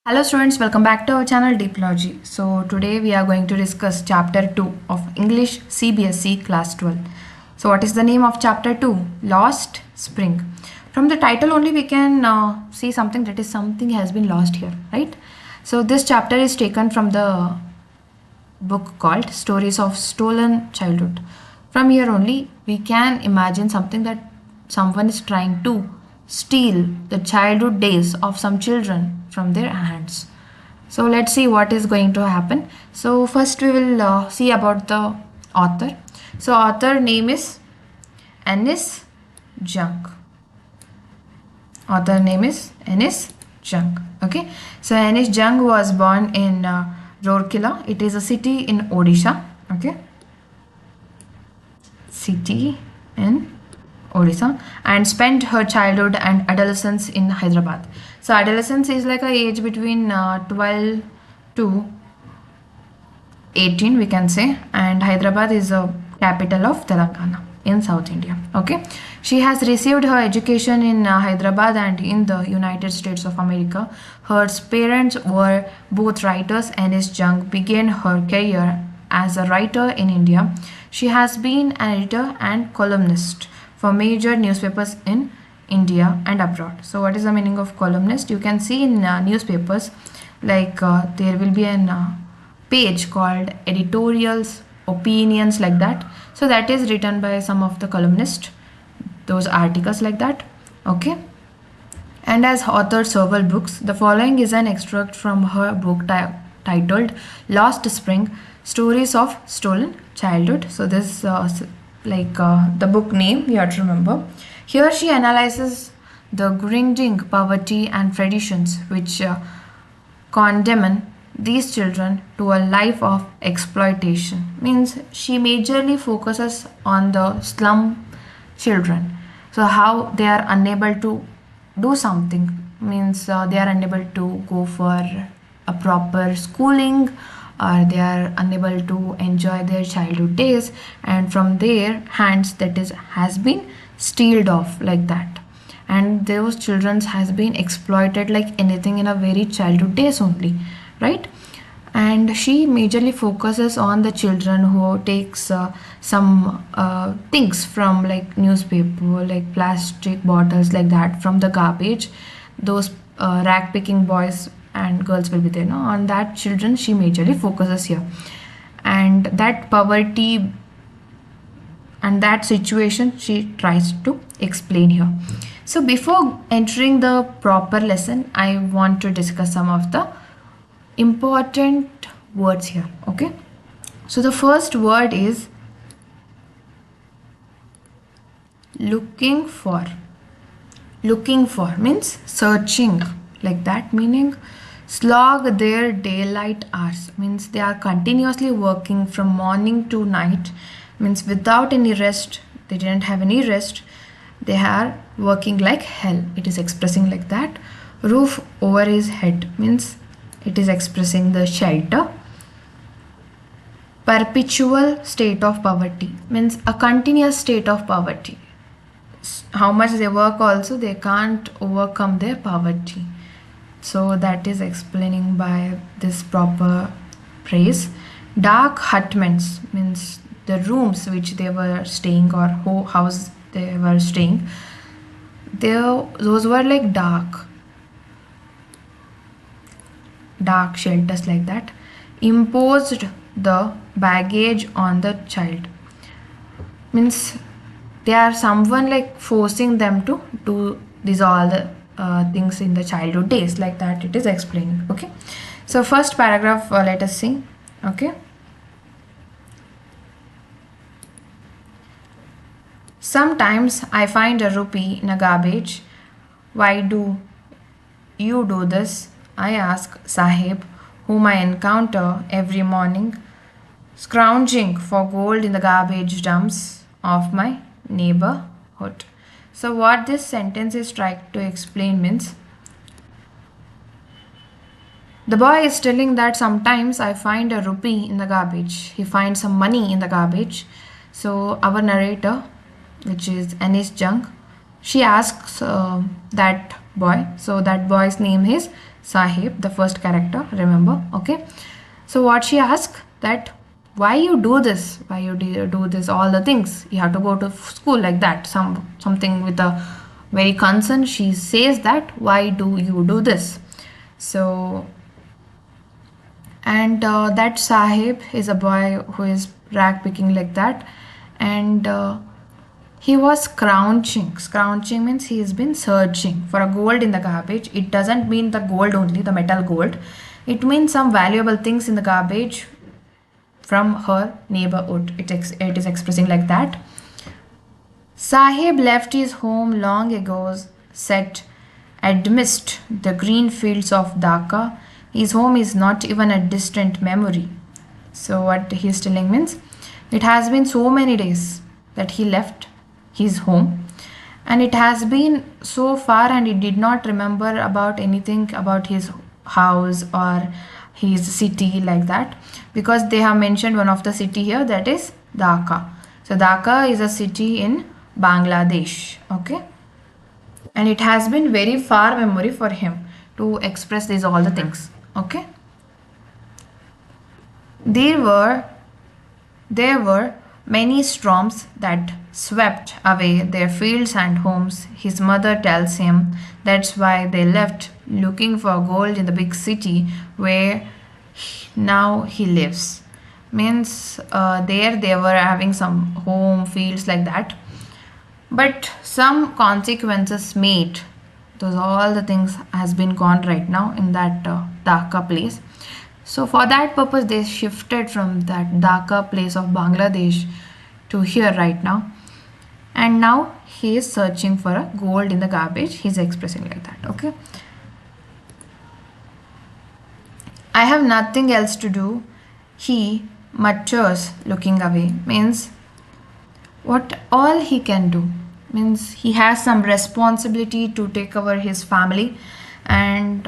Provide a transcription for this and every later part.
Hello students, welcome back to our channel Deeplogy. So today we are going to discuss chapter 2 of English CBSE class 12. So what is the name of chapter 2? Lost Spring. From the title only we can see something that is something has been lost here, right? So this chapter is taken from the book called Stories of Stolen Childhood. From here only we can imagine something that someone is trying to steal the childhood days of some children from their hands. So let's see what is going to happen. So first we will see about the author. So author name is Anis Jung. Author name is Anis Jung. Okay. So Anis Jung was born in Rourkela. It is a city in Odisha. Okay. City in Odisha, and spent her childhood and adolescence in Hyderabad. So adolescence is like a age between 12 to 18 we can say, and Hyderabad is a capital of Telangana in South India. Okay, she has received her education in Hyderabad and in the United States of America. Her parents were both writers, and Anis Jung began her career as a writer in India. She has been an editor and columnist for major newspapers in India and abroad. So what is the meaning of columnist? You can see in newspapers like there will be an page called editorials, opinions, like that. So that is written by some of the columnists, those articles like that. Okay, and has authored several books. The following is an extract from her book titled Lost Spring, Stories of Stolen Childhood. So this the book name you have to remember. Here she analyzes the grinding poverty and traditions which condemn these children to a life of exploitation. Means she majorly focuses on the slum children. So how they are unable to do something, means they are unable to go for a proper schooling, or they are unable to enjoy their childhood days, and from their hands that is has been stealed off like that, and those children has been exploited like anything in a very childhood days only, right? And she majorly focuses on the children who takes some things from like newspaper, like plastic bottles like that from the garbage. Those rag picking boys and girls will be there, no? On that children she majorly focuses here, and that poverty and that situation she tries to explain here. So before entering the proper lesson, I want to discuss some of the important words here. Okay, so the first word is looking for. Looking for means searching, like that, meaning slog their daylight hours, means they are continuously working from morning to night, means without any rest. They didn't have any rest, they are working like hell. It is expressing like that. Roof over his head means it is expressing the shelter. Perpetual state of poverty means a continuous state of poverty. How much they work also they can't overcome their poverty. So that is explaining by this proper phrase. Dark hutments means the rooms which they were staying, or house they were staying, those were like dark shelters like that. Imposed the baggage on the child means they are someone like forcing them to do these all the things in the childhood days, like that it is explaining. Okay, so first paragraph let us see. Okay, sometimes I find a rupee in a garbage. Why do you do this? I ask Sahib, whom I encounter every morning, scrounging for gold in the garbage dumps of my neighborhood. So what this sentence is trying to explain means, the boy is telling that sometimes I find a rupee in the garbage. He finds some money in the garbage. So our narrator, which is Anis Jung, she asks that boy. So that boy's name is Sahib, the first character, remember? Okay, so what she asked that, why you do this, why you do this, all the things you have to go to school like that, something with a very concern. She says that, why do you do this? So, and that Sahib is a boy who is rag picking like that, and he was scrounging. Scrounging means he has been searching for a gold in the garbage. It doesn't mean the gold only, the metal gold. It means some valuable things in the garbage from her neighborhood. It is expressing like that. Sahib left his home long ago, set amidst the green fields of Dhaka. His home is not even a distant memory. So, what he is telling means, it has been so many days that he left his home, and it has been so far, and he did not remember about anything about his house or his city like that, because they have mentioned one of the city here, that is Dhaka. So, Dhaka is a city in Bangladesh. Okay, and it has been very far memory for him to express these all the things. Okay, there were there were many storms that swept away their fields and homes. His mother tells him that's why they left, looking for gold in the big city where now he lives. Means there they were having some home fields like that, but some consequences made those all the things has been gone right now in that Dhaka place. So for that purpose they shifted from that Dhaka place of Bangladesh to here right now, and now he is searching for a gold in the garbage. He's expressing like that. Okay, I have nothing else to do, he mutters, looking away. Means what all he can do, means he has some responsibility to take over his family, and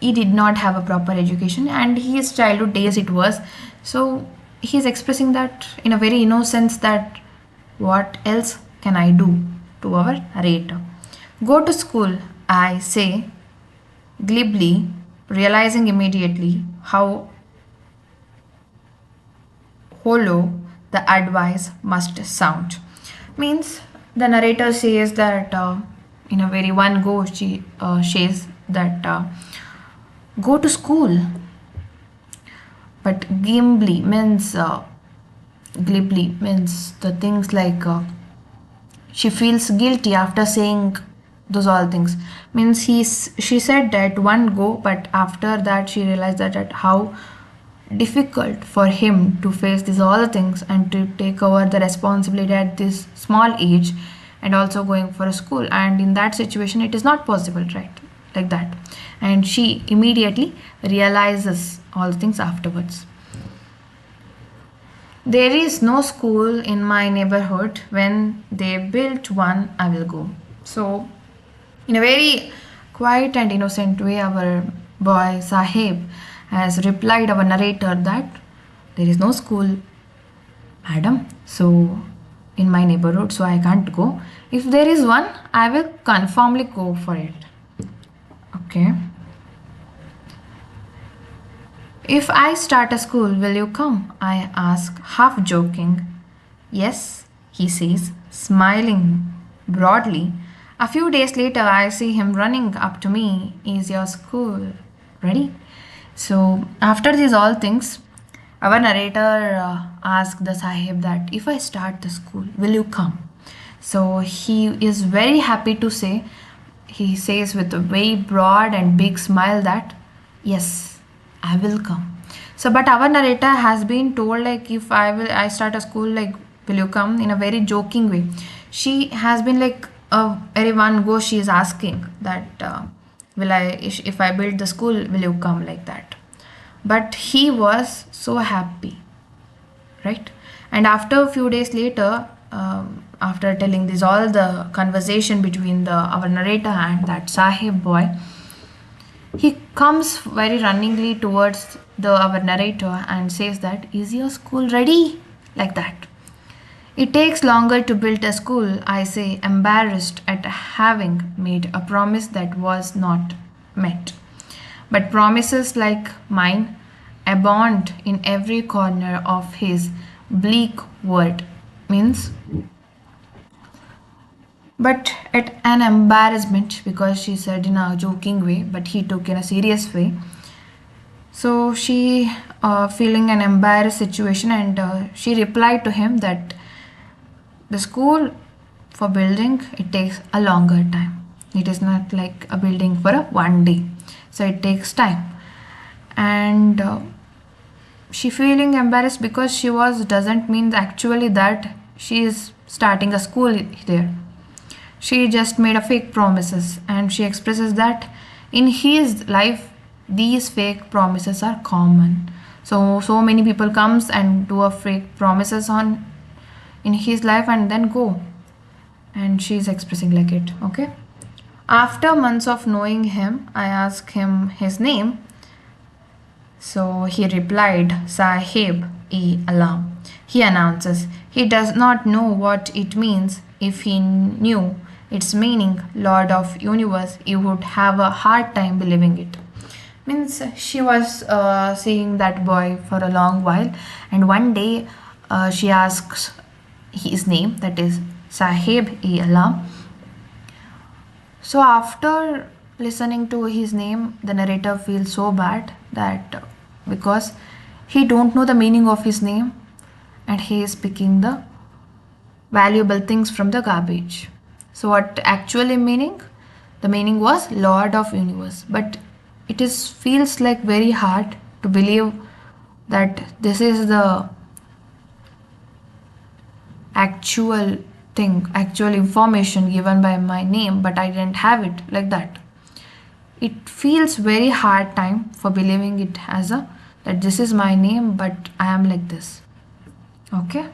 he did not have a proper education, and his childhood days it was. So he is expressing that in a very innocence, that what else can I do, to our narrator. Go to school, I say glibly, realizing immediately how hollow the advice must sound. Means the narrator says that in a very one go, she says that go to school, but glibly means the things like she feels guilty after saying those all things. Means she said that one go, but after that she realized that how difficult for him to face these all the things and to take over the responsibility at this small age, and also going for a school, and in that situation it is not possible, right, like that. And she immediately realizes all the things afterwards. There is no school in my neighborhood. When they built one, I will go. So in a very quiet and innocent way, our boy Sahib has replied our narrator that there is no school, madam, so in my neighborhood, so I can't go. If there is one, I will confirmly go for it. Okay. If I start a school, will you come? I ask, half joking. Yes, he says, smiling broadly. A few days later, I see him running up to me. Is your school ready? So, after these all things, our narrator asked the Sahib that if I start the school, will you come? So, he is very happy to say, he says with a very broad and big smile that yes, I will come. So, but our narrator has been told like if I start a school, like will you come, in a very joking way. She has been like a very one go. She is asking that will I if I build the school, will you come, like that. But he was so happy, right? And after a few days later, after telling this all the conversation between the our narrator and that Sahib boy, he comes very runningly towards the our narrator and says that is your school ready, like that. It takes longer to build a school, I say, embarrassed at having made a promise that was not met. But promises like mine abound in every corner of his bleak world. Means, but at an embarrassment, because she said in a joking way, but he took in a serious way. So she feeling an embarrassed situation, and she replied to him that the school for building it takes a longer time. It is not like a building for a one day, so it takes time. And she feeling embarrassed because she was doesn't mean actually that she is starting a school there. She just made a fake promises, and she expresses that in his life these fake promises are common. So many people comes and do a fake promises on in his life and then go. And she's expressing like it. Okay. After months of knowing him, I asked him his name. So he replied, Sahib e Alam. He announces he does not know what it means. If he knew its meaning, Lord of Universe, he would have a hard time believing it. Means she was seeing that boy for a long while, and one day she asks his name, that is Sahib e Alam. So after listening to his name, the narrator feels so bad that because he don't know the meaning of his name, and he is picking the valuable things from the garbage. So what actually meaning? The meaning was Lord of Universe, but it is feels like very hard to believe that this is the actual thing, actual information given by my name, but I didn't have it like that. It feels very hard time for believing it as a that this is my name, but I am like this. Okay.